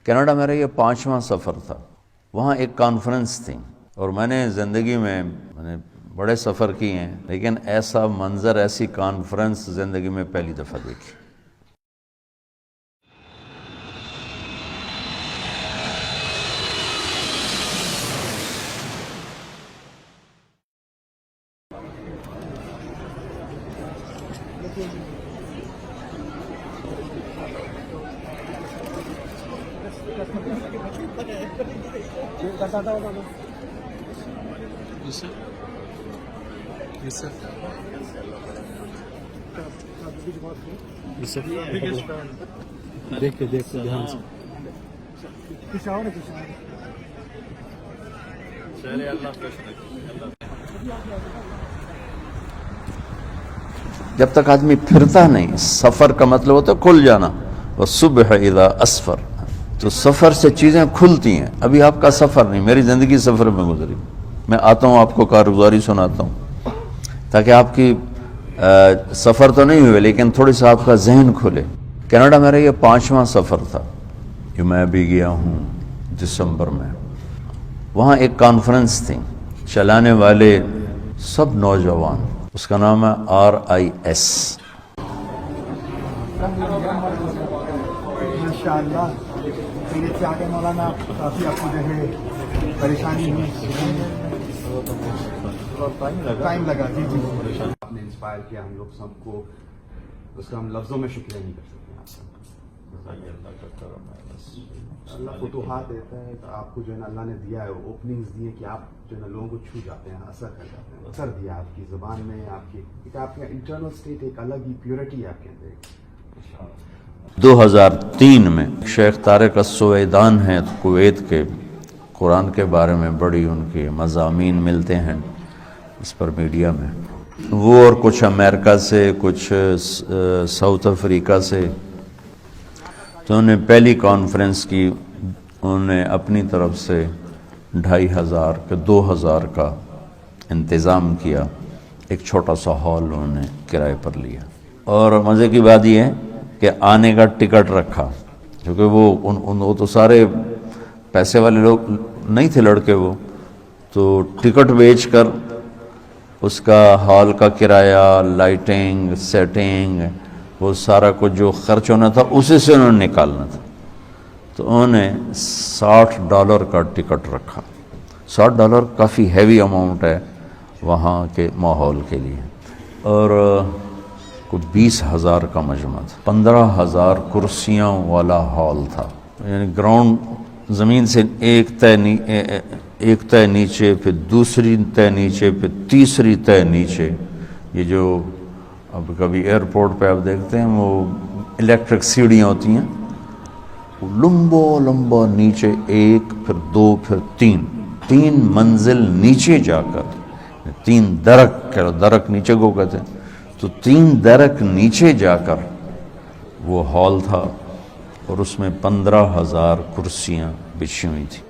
Canada میرا یہ 5واں سفر تھا. وہاں ایک کانفرنس تھی اور میں نے زندگی میں بڑے سفر کیے ہیں لیکن ایسا منظر، ایسی کانفرنس زندگی میں پہلی دفعہ دیکھی. دیکھ کے دھیان سے جب تک آدمی پھرتا نہیں، سفر کا مطلب ہوتا ہے کھل جانا. وَالصُّبْحِ اِذَا أَسْفَرَ، تو سفر سے چیزیں کھلتی ہیں. ابھی آپ کا سفر نہیں، میری زندگی سفر میں گزری. میں آتا ہوں، آپ کو کارگزاری سناتا ہوں تاکہ آپ کی سفر تو نہیں ہوئے لیکن تھوڑی سا آپ کا ذہن کھلے. کینیڈا میرا یہ 5واں سفر تھا جو میں بھی گیا ہوں دسمبر میں. وہاں ایک کانفرنس تھی، چلانے والے سب نوجوان، اس کا نام ہے RIS. ماشاءاللہ سے آگے مولانا کافی آپ کو جو ہے پریشانی ہوئی، ٹائم لگا. جی آپ نے انسپائر کیا ہم لوگ سب کو، اس کا ہم لفظوں میں شکریہ نہیں کر سکتے. اللہ فتوحات دیتا ہے، آپ کو جو ہے نا اللہ نے دیا ہے، اوپننگز دی ہیں کہ آپ جو ہے نا لوگوں کو چھو جاتے ہیں، اثر کر جاتے ہیں. اثر دیا آپ کی زبان میں، آپ کا انٹرنل اسٹیٹ ایک الگ ہی پیورٹی آپ کے اندر. 2003 میں شیخ طارق السویدان ہیں کویت کے، قرآن کے بارے میں بڑی ان کے مضامین ملتے ہیں اس پر میڈیا میں. وہ اور کچھ امریکہ سے، کچھ ساؤتھ افریقہ سے، تو انہوں نے پہلی کانفرنس کی. انہوں نے اپنی طرف سے 2500 کہ 2000 کا انتظام کیا. ایک چھوٹا سا ہال انہوں نے کرائے پر لیا اور مزے کی بات یہ ہے کہ آنے کا ٹکٹ رکھا، کیونکہ وہ تو سارے پیسے والے لوگ نہیں تھے لڑکے، وہ تو ٹکٹ بیچ کر اس کا ہال کا کرایہ، لائٹنگ، سیٹنگ، وہ سارا کچھ جو خرچ ہونا تھا اسی سے انہوں نے نکالنا تھا. تو انہوں نے $60 کا ٹکٹ رکھا. $60 کافی ہیوی اماؤنٹ ہے وہاں کے ماحول کے لیے. اور کوئی 20,000 کا مجمع تھا. 15,000 کرسیاں والا ہال تھا. یعنی گراؤنڈ زمین سے ایک تہ نیچے، پھر دوسری تہ نیچے، پھر تیسری تہ نیچے. یہ جو اب کبھی ایئرپورٹ پہ آپ دیکھتے ہیں وہ الیکٹرک سیڑھیاں ہوتی ہیں، لمبا نیچے، ایک، پھر 2، پھر 3 منزل نیچے جا کر، 3 درک نیچے کو کہتے ہیں، تو 3 درک نیچے جا کر وہ ہال تھا اور اس میں 15,000 کرسیاں بچھی ہوئی تھیں.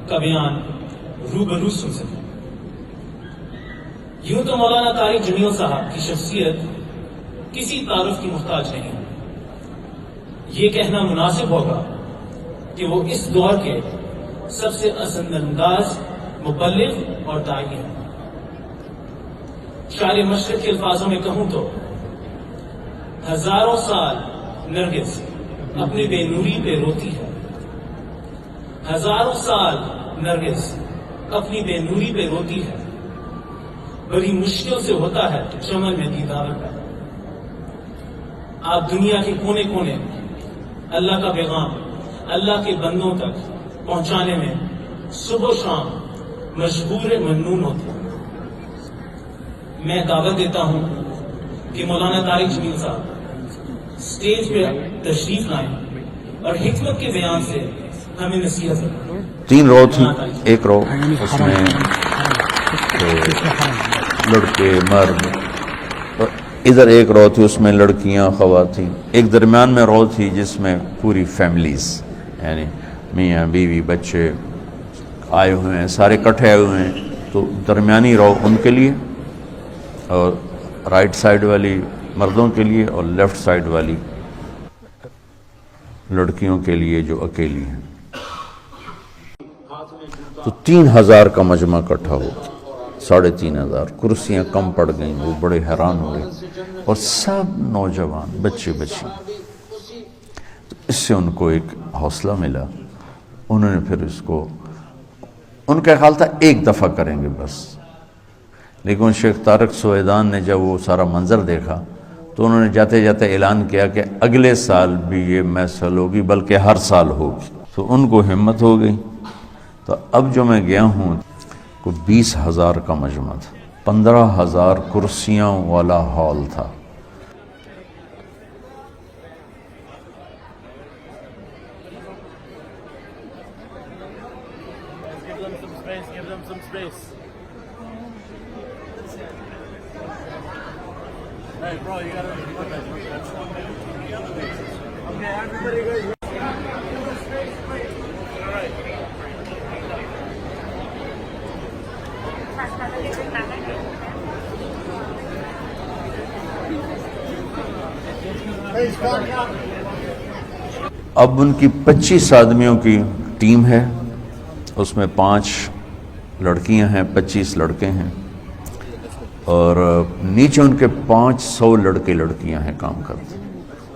کا بیان روبرو سن سکیں. یوں تو مولانا طارق جمیل صاحب کی شخصیت کسی تعارف کی محتاج نہیں ہے. یہ کہنا مناسب ہوگا کہ وہ اس دور کے سب سے اثر انداز مبلغ اور داعی ہیں. شاعر مشرق کے الفاظوں میں کہوں تو ہزاروں سال نرگس اپنی بے نوری پہ روتی ہے. ہزاروں سال نرگس اپنی بے نوری پہ روتی ہے. بڑی مشکل سے ہوتا ہے چمن میں دیدار کا. آپ دنیا کے کونے کونے اللہ کا پیغام اللہ کے بندوں تک پہنچانے میں صبح و شام مشغول ممنون ہوتے ہیں. میں دعوت دیتا ہوں کہ مولانا طارق جمیل صاحب اسٹیج پہ تشریف لائیں اور حکمت کے بیان سے ہمیں نصیحت کریں. 3 رو تھی. ایک رو اس میں لڑکے مرد، اور ادھر ایک رو تھی اس میں لڑکیاں خواتین. ایک درمیان میں رو تھی جس میں پوری فیملیز، یعنی میاں بیوی بچے آئے ہوئے ہیں، سارے اکٹھے آئے ہوئے ہیں. تو درمیانی رو ان کے لیے، اور رائٹ سائڈ والی مردوں کے لیے، اور لیفٹ سائڈ والی لڑکیوں کے لیے جو اکیلی ہیں. تو 3000 کا مجمع اکٹھا ہو, 3500 کرسیاں کم پڑ گئیں. وہ بڑے حیران ہوئے اور سب نوجوان بچے بچی. اس سے ان کو ایک حوصلہ ملا. انہوں نے پھر اس کو, ان کا خیال تھا ایک دفعہ کریں گے بس, لیکن شیخ طارق سویدان نے جب وہ سارا منظر دیکھا تو انہوں نے جاتے جاتے اعلان کیا کہ اگلے سال بھی یہ محفل ہوگی, بلکہ ہر سال ہوگی. تو ان کو ہمت ہو گئی. تو اب جو میں گیا ہوں کو 20,000 کا مجمع تھا, 15,000 کرسیاں والا ہال تھا. اب ان کی 25 آدمیوں کی ٹیم ہے, اس میں 5 لڑکیاں ہیں, 25 لڑکے ہیں, اور نیچے ان کے 500 لڑکے لڑکیاں ہیں کام کرتے,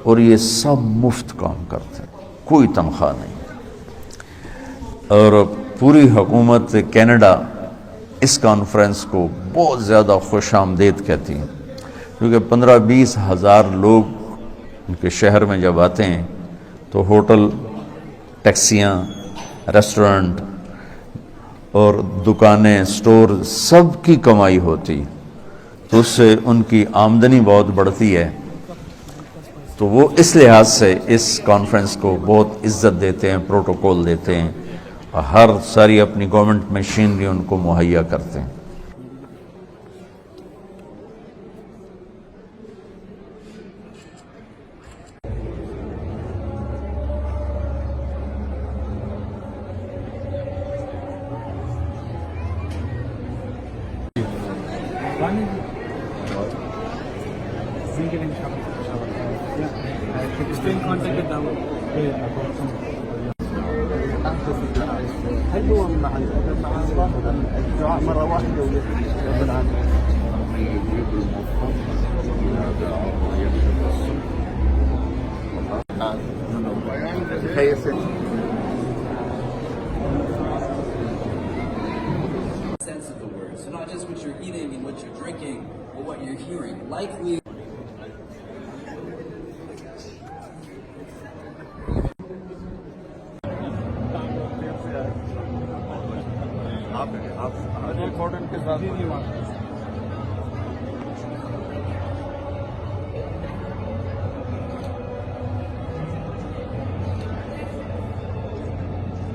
اور یہ سب مفت کام کرتے, کوئی تنخواہ نہیں. اور پوری حکومت کینیڈا اس کانفرنس کو بہت زیادہ خوش آمدید کہتی ہیں, کیونکہ 15-20 ہزار لوگ ان کے شہر میں جب آتے ہیں تو ہوٹل, ٹیکسیاں, ریسٹورنٹ اور دکانیں, سٹور, سب کی کمائی ہوتی, تو اس سے ان کی آمدنی بہت بڑھتی ہے. تو وہ اس لحاظ سے اس کانفرنس کو بہت عزت دیتے ہیں, پروٹوکول دیتے ہیں, اور ہر ساری اپنی گورنمنٹ مشینری ان کو مہیا کرتے ہیں. Stay in contact with them. حلوة مع الدعاء مرة واحدة ويكفي رب العالمين. Sense of the word. So not just what you're eating and what you're drinking, but what you're hearing. Likely.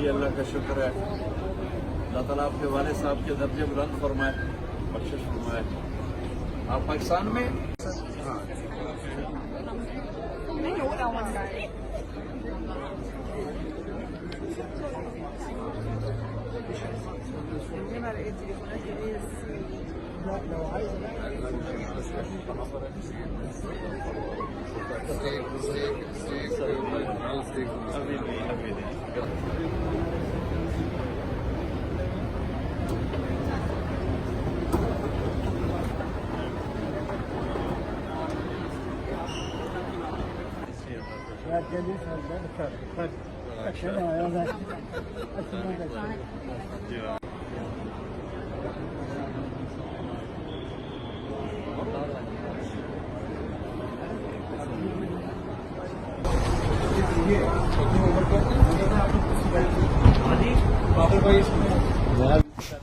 یہ اللہ کا شکر ہے. اللہ تعالیٰ آپ کے والد صاحب کے درجے بلند فرمائے, بخشش فرمائے. آپ پاکستان میں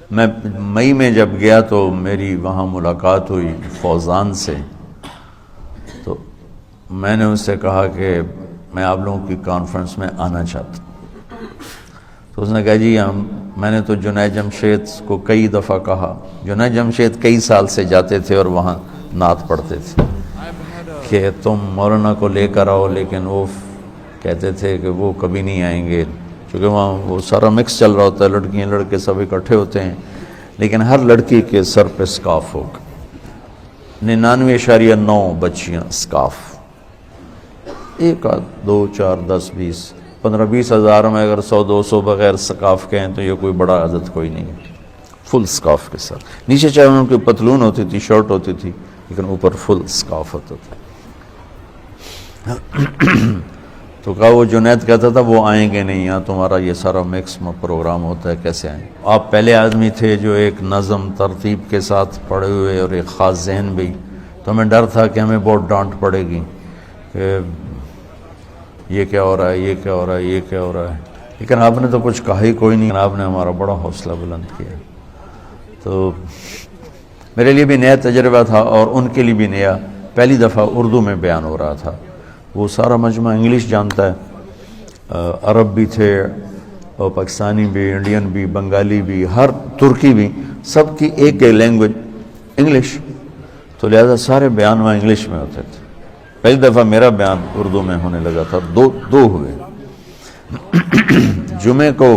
میں مئی میں جب گیا تو میری وہاں ملاقات ہوئی فوزان سے. تو میں نے اس سے کہا کہ میں آپ لوگوں کی کانفرنس میں آنا چاہتا ہوں. تو اس نے کہا جی ہم میں نے تو جنید جمشید کو کئی دفعہ کہا، جنید جمشید کئی سال سے جاتے تھے اور وہاں نعت پڑھتے تھے کہ تم مولانا کو لے کر آؤ، لیکن وہ کہتے تھے کہ وہ کبھی نہیں آئیں گے، کیونکہ وہاں وہ سارا مکس چل رہا ہوتا ہے، لڑکیاں لڑکے سب اکٹھے ہوتے ہیں، لیکن ہر لڑکی کے سر پہ سکارف ہوگا، 99.9 بچیاں سکارف، 1 2 4 10 20 15-20 ہزار میں اگر 100-200 بغیر سکارف کے ہیں تو یہ کوئی بڑا عدد کوئی نہیں ہے، فل سکارف کے ساتھ، نیچے چاہے ان کی پتلون ہوتی تھی، شرٹ ہوتی تھی، لیکن اوپر فل سکارف ہوتا تھا۔ تو کہا وہ جنید کہتا تھا وہ آئیں گے نہیں، یہاں تمہارا یہ سارا مکس پروگرام ہوتا ہے، کیسے آئیں؟ آپ پہلے آدمی تھے جو ایک نظم ترتیب کے ساتھ پڑھے ہوئے اور ایک خاص ذہن بھی، تو ہمیں ڈر تھا کہ ہمیں بہت ڈانٹ پڑے گی کہ یہ کیا ہو رہا ہے، یہ کیا ہو رہا ہے، یہ کیا ہو رہا ہے، لیکن آپ نے تو کچھ کہا ہی کوئی نہیں، آپ نے ہمارا بڑا حوصلہ بلند کیا۔ تو میرے لیے بھی نیا تجربہ تھا اور ان کے لیے بھی نیا، پہلی دفعہ اردو میں بیان ہو رہا تھا، وہ سارا مجمع انگلش جانتا ہے، عرب بھی تھے اور پاکستانی بھی، انڈین بھی، بنگالی بھی، ہر ترکی بھی، سب کی ایک لینگویج انگلش، تو لہذا سارے بیان وہاں انگلش میں ہوتے تھے۔ پہلی دفعہ میرا بیان اردو میں ہونے لگا تھا، دو ہوئے۔ جمعے کو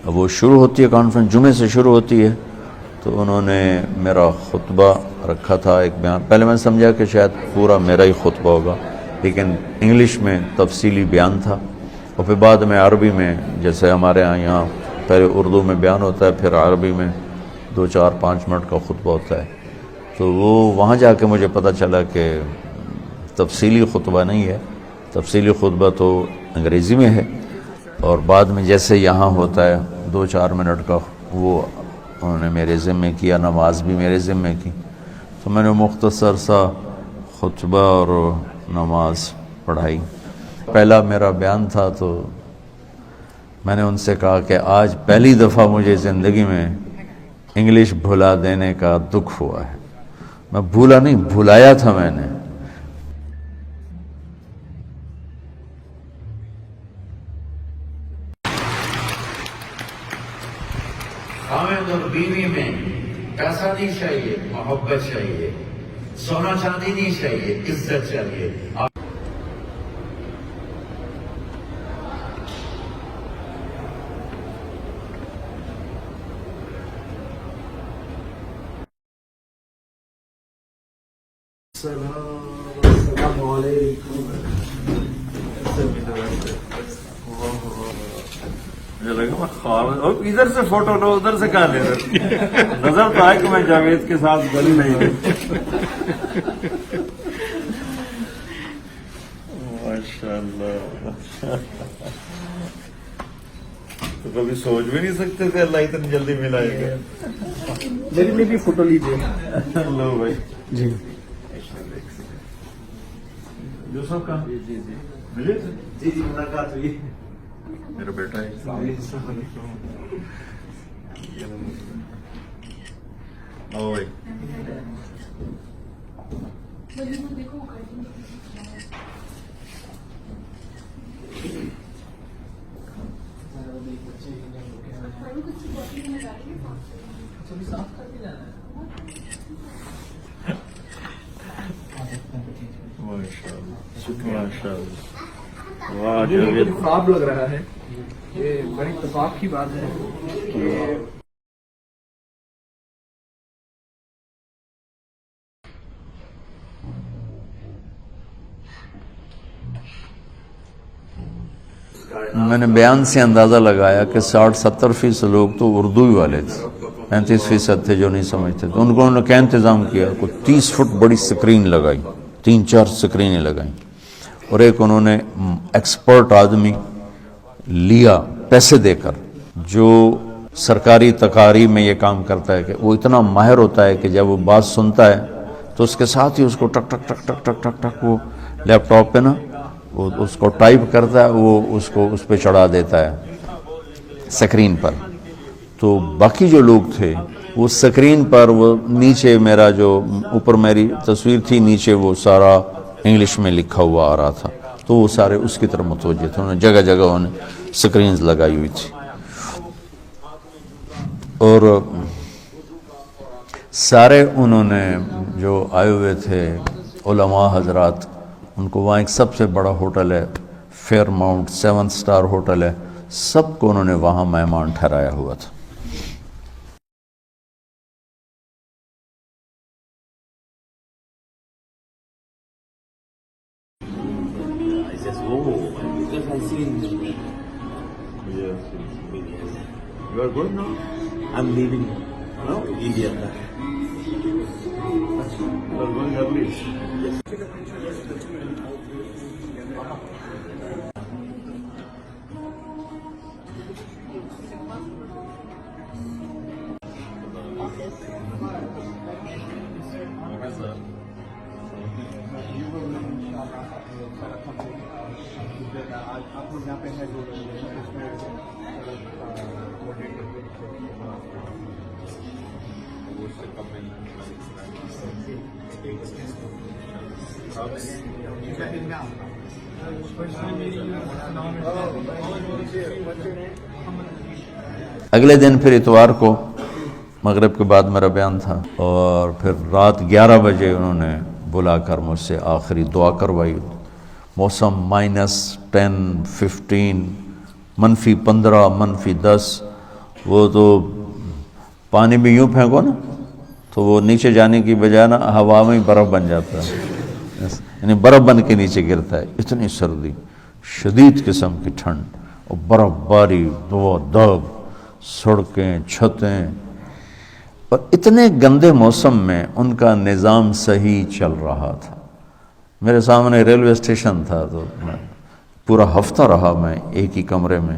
وہ شروع ہوتی ہے کانفرنس، جمعے سے شروع ہوتی ہے، تو انہوں نے میرا خطبہ رکھا تھا، ایک بیان، پہلے میں سمجھا کہ شاید پورا میرا ہی خطبہ ہوگا، لیکن انگلش میں تفصیلی بیان تھا، اور پھر بعد میں عربی میں، جیسے ہمارے یہاں پہلے اردو میں بیان ہوتا ہے، پھر عربی میں 2-4-5 منٹ کا خطبہ ہوتا ہے، تو وہ وہاں جا کے مجھے پتہ چلا کہ تفصیلی خطبہ نہیں ہے، تفصیلی خطبہ تو انگریزی میں ہے، اور بعد میں جیسے یہاں ہوتا ہے 2-4 منٹ کا، وہ انہوں نے میرے ذمے کیا، نماز بھی میرے ذمے کی، تو میں نے مختصر سا خطبہ اور نماز پڑھائی۔ پہلا میرا بیان تھا، تو میں نے ان سے کہا کہ آج پہلی دفعہ مجھے زندگی میں انگلش بھلا دینے کا دکھ ہوا ہے، میں بھولا نہیں، بھلایا تھا میں نے۔ خاوند اور بیوی میں پیسہ نہیں چاہیے، محبت چاہیے، سونا چاندی نہیں چاہیے، عزت چاہیے۔ السلام علیکم۔ مجھے لگا میں خواب، ادھر سے فوٹو لو، ادھر سے کہاں لے رہے، نظر تو آئے کہ میں جاوید کے ساتھ گلی نہیں ہوں۔ ماشاءاللہ، تو کبھی سوچ بھی نہیں سکتے تھے اللہ اتنی جلدی ملائے گا۔ میرے لیے بھی فوٹو لیجیے۔ لو بھائی جی جو سب کا ملے تھے، جی ملاقات ہوئی۔ میرا بیٹا ہے، آؤ بھائی۔ مجھے خواب لگ رہا ہے، یہ بڑی اتفاق کی بات ہے کہ میں نے بیان سے اندازہ لگایا کہ 60-70% لوگ تو اردو ہی والے تھے، 35% تھے جو نہیں سمجھتے تھے۔ ان کو انہوں نے کیا انتظام کیا، کوئی 30 فٹ بڑی سکرین لگائی، 3-4 سکرینیں لگائیں، اور ایک انہوں نے ایکسپرٹ آدمی لیا پیسے دے کر، جو سرکاری تقاریر میں یہ کام کرتا ہے کہ وہ اتنا ماہر ہوتا ہے کہ جب وہ بات سنتا ہے تو اس کے ساتھ ہی اس کو ٹک ٹک ٹک ٹک ٹک ٹک ٹک وہ لیپ ٹاپ پہ نا وہ اس کو ٹائپ کرتا ہے، وہ اس کو اس پہ چڑھا دیتا ہے سکرین پر۔ تو باقی جو لوگ تھے وہ سکرین پر، وہ نیچے میرا جو اوپر میری تصویر تھی، نیچے وہ سارا انگلش میں لکھا ہوا آ رہا تھا، تو وہ سارے اس کی طرف متوجہ تھے، انہوں نے جگہ جگہ انہوں نے سکرینز لگائی ہوئی تھی۔ اور سارے انہوں نے جو آئے ہوئے تھے علماء حضرات، ان کو وہاں ایک سب سے بڑا ہوٹل ہے، فیئر ماؤنٹ 7 اسٹار ہوٹل ہے، سب کو انہوں نے وہاں مہمان ٹھہرایا ہوا تھا۔ You are going now? I'm leaving now India. You are going early. آپ لوگ یہاں پہ ہیں جو اگلے دن پھر اتوار کو مغرب کے بعد میرا بیان تھا، اور پھر رات 11 بجے انہوں نے بلا کر مجھ سے آخری دعا کروائی۔ موسم -10 15 -15 -10، وہ تو پانی بھی یوں پھینکو نا تو وہ نیچے جانے کی بجائے نا ہوا میں برف بن جاتا ہے، یعنی برف بن کے نیچے گرتا ہے۔ اتنی سردی، شدید قسم کی ٹھنڈ، اور برف باری، دو دب، سڑکیں، چھتیں، اور اتنے گندے موسم میں ان کا نظام صحیح چل رہا تھا۔ میرے سامنے ریلوے اسٹیشن تھا، تو میں پورا ہفتہ رہا میں ایک ہی کمرے میں،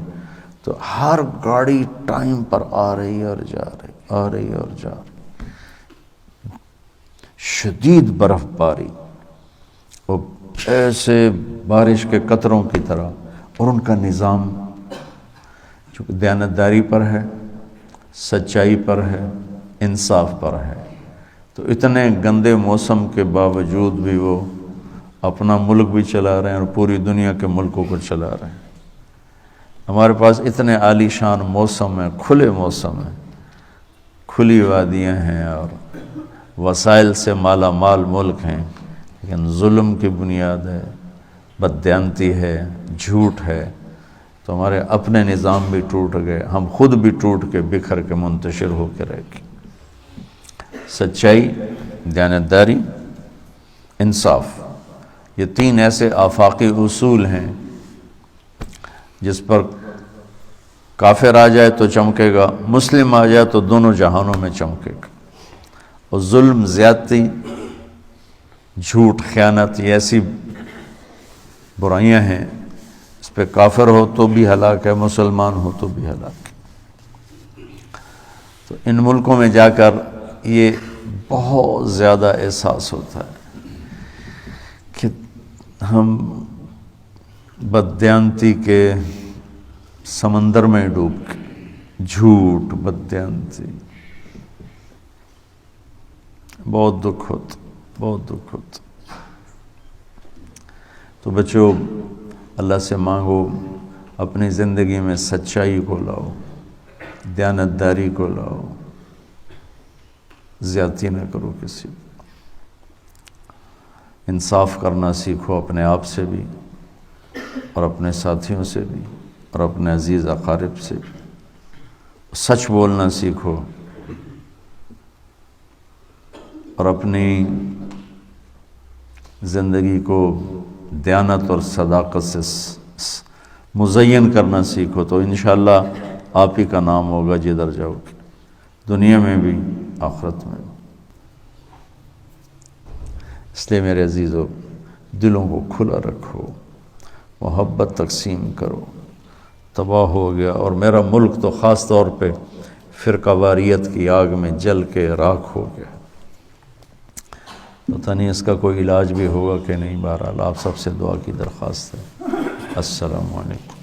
تو ہر گاڑی ٹائم پر آ رہی اور جا رہی، آ رہی اور جا رہی، شدید برف باری، اور ایسے بارش کے قطروں کی طرح، اور ان کا نظام چونکہ دیانتداری پر ہے، سچائی پر ہے، انصاف پر ہے، تو اتنے گندے موسم کے باوجود بھی وہ اپنا ملک بھی چلا رہے ہیں اور پوری دنیا کے ملکوں کو چلا رہے ہیں۔ ہمارے پاس اتنے عالی شان موسم ہیں، کھلے موسم ہیں، کھلی وادیاں ہیں اور وسائل سے مالا مال ملک ہیں، لیکن ظلم کی بنیاد ہے، بددیانتی ہے، جھوٹ ہے، تو ہمارے اپنے نظام بھی ٹوٹ گئے، ہم خود بھی ٹوٹ کے بکھر کے منتشر ہو کے رہ گئے۔ سچائی، دیانتداری، انصاف، یہ 3 ایسے آفاقی اصول ہیں جس پر کافر آ جائے تو چمکے گا، مسلم آ جائے تو دونوں جہانوں میں چمکے گا۔ اور ظلم، زیادتی، جھوٹ، خیانت، یہ ایسی برائیاں ہیں، اس پہ کافر ہو تو بھی ہلاک ہے، مسلمان ہو تو بھی ہلاک ہے۔ تو ان ملکوں میں جا کر یہ بہت زیادہ احساس ہوتا ہے کہ ہم بددیانتی کے سمندر میں ڈوب کے، جھوٹ، بددیانتی، بہت دکھ ہوتا، بہت دکھ ہوتا۔ تو بچوں، اللہ سے مانگو اپنی زندگی میں سچائی کو لاؤ، دیانتداری کو لاؤ، زیادتی نہ کرو کسی، انصاف کرنا سیکھو اپنے آپ سے بھی اور اپنے ساتھیوں سے بھی اور اپنے عزیز اقارب سے بھی، سچ بولنا سیکھو اور اپنی زندگی کو دیانت اور صداقت سے مزین کرنا سیکھو، تو انشاءاللہ آپ ہی کا نام ہوگا جدھر جاؤ گے، دنیا میں بھی آخرت میں بھی۔ اس لیے میرے عزیزو، دلوں کو کھلا رکھو، محبت تقسیم کرو۔ تباہ ہو گیا، اور میرا ملک تو خاص طور پہ فرقہ واریت کی آگ میں جل کے راکھ ہو گیا۔ پتہ نہیں اس کا کوئی علاج بھی ہوگا کہ نہیں، بہرحال آپ سب سے دعا کی درخواست ہے۔ السلام علیکم۔